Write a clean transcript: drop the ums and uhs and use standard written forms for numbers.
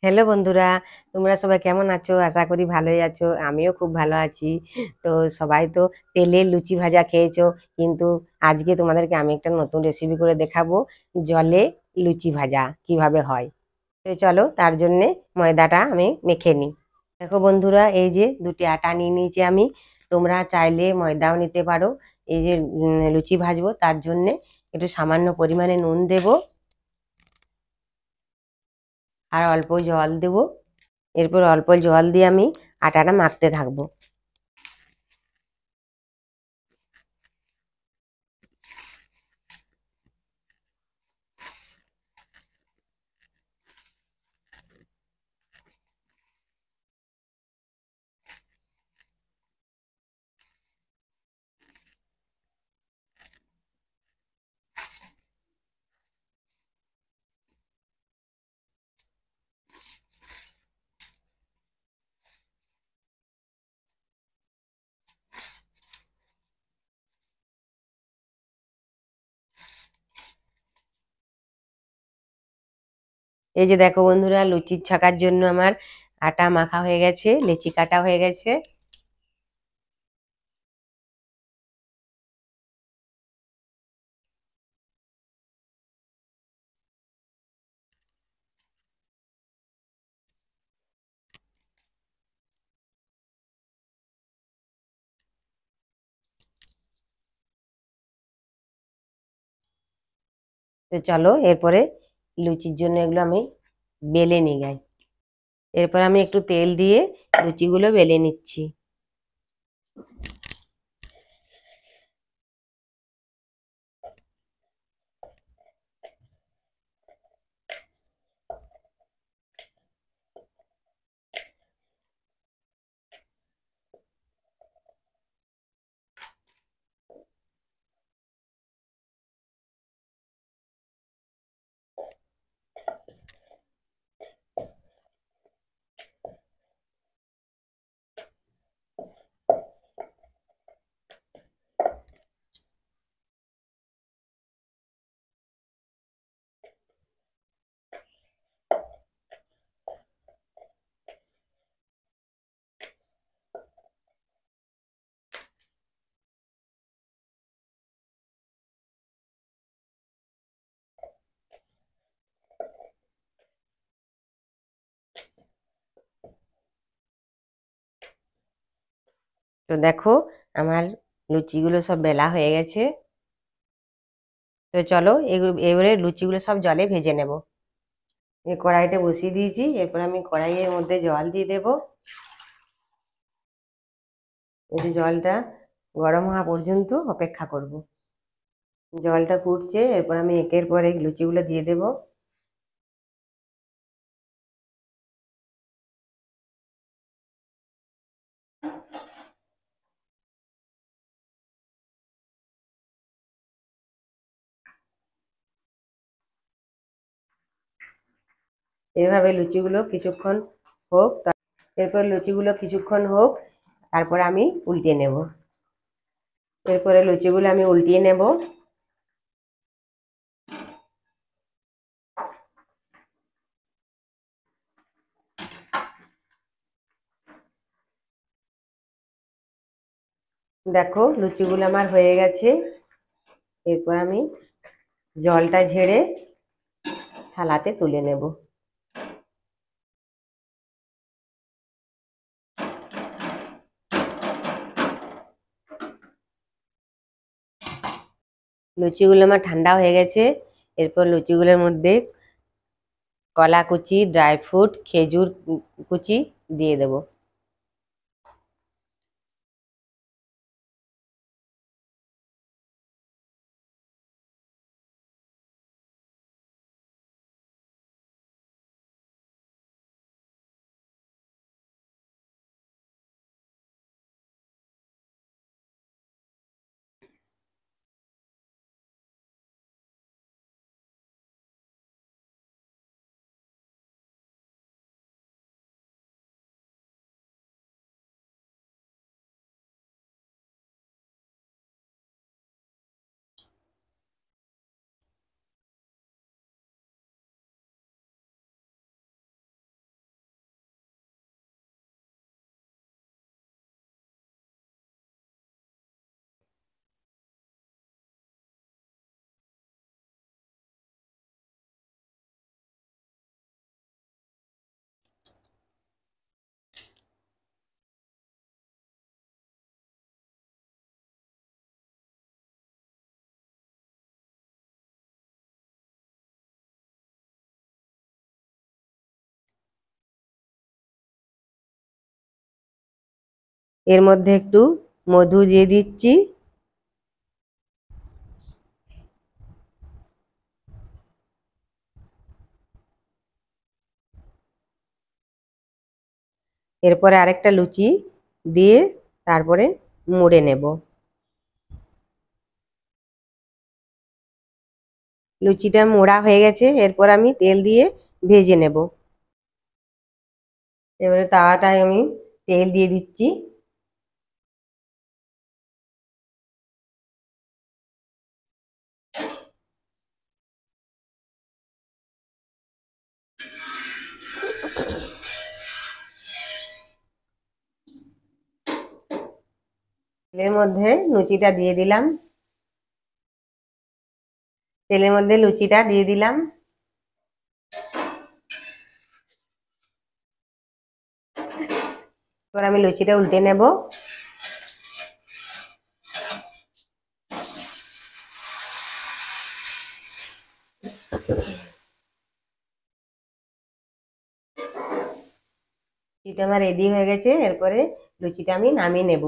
Hello বন্ধুরা, তোমরা সবাই কেমন আছো? আশা করি ভালোই আছো। আমিও খুব ভালো আছি। তো সবাই তো তেলের লুচি ভাজা খেয়েছো, কিন্তু আজকে তোমাদেরকে আমি একটা নতুন রেসিপি করে দেখাবো। জলে লুচি ভাজা কিভাবে হয়। তো চলো, তার জন্যে ময়দাটা আমি মেখে নিই। দেখো বন্ধুরা, এই যে দুটি আটা নিয়ে নিয়েছি আমি। তোমরা চাইলে ময়দাও নিতে পারো। এই যে লুচি ভাজবো, তার জন্যে একটু সামান্য পরিমাণে নুন দেব আর অল্প জল দেব। এরপর অল্প জল দিয়ে আমি আটাটা মাখতে থাকবো। এই যে দেখো বন্ধুরা, লুচির ছাকার জন্য আমার আটা মাখা হয়ে গেছে, লেচি কাটা হয়ে গেছে। তো চলো, এরপরে লুচির জন্য এগুলো আমি বেলে নিয়ে যাই। এরপর আমি একটু তেল দিয়ে লুচিগুলো বেলে নিচ্ছি। তো দেখো, আমার লুচিগুলো সব বেলা হয়ে গেছে। তো চলো, এবারে লুচিগুলো সব জলে ভেজে নেব। এই কড়াইটা বসিয়ে দিয়েছি, এরপর আমি কড়াইয়ের মধ্যে জল দিয়ে দেব। এই জলটা গরম হওয়া পর্যন্ত অপেক্ষা করব। জলটা ফুটছে, এরপর আমি একের পর এক লুচিগুলো দিয়ে দেব। এভাবে লুচিগুলো কিছুক্ষণ হোক। এরপর লুচিগুলো কিছুক্ষণ হোক, তারপর আমি উল্টিয়ে নেব। এরপরে লুচিগুলো আমি উল্টিয়ে নেব। দেখো, লুচিগুলো আমার হয়ে গেছে। এরপর আমি জলটা ঝেড়ে থালাতে তুলে নেব। লুচিগুলো আমার ঠান্ডা হয়ে গেছে। এরপর লুচিগুলোর মধ্যে কলা কুচি, ড্রাই ফ্রুট, খেজুর কুচি দিয়ে দেব। এর মধ্যে একটু মধু দিয়ে দিচ্ছি। এরপরে আরেকটা লুচি দিয়ে তারপরে মুড়ে নেব। লুচিটা মোড়া হয়ে গেছে, এরপর আমি তেল দিয়ে ভেজে নেব। এবারে তাওয়াটায় আমি তেল দিয়ে দিচ্ছি। তেলের মধ্যে লুচিটা দিয়ে দিলাম। তেলের মধ্যে লুচিটা দিয়ে দিলাম। এবার আমি লুচিটা উল্টে নেব। লুচিটা আমার রেডি হয়ে গেছে, এরপরে লুচিটা আমি নামিয়ে নেব।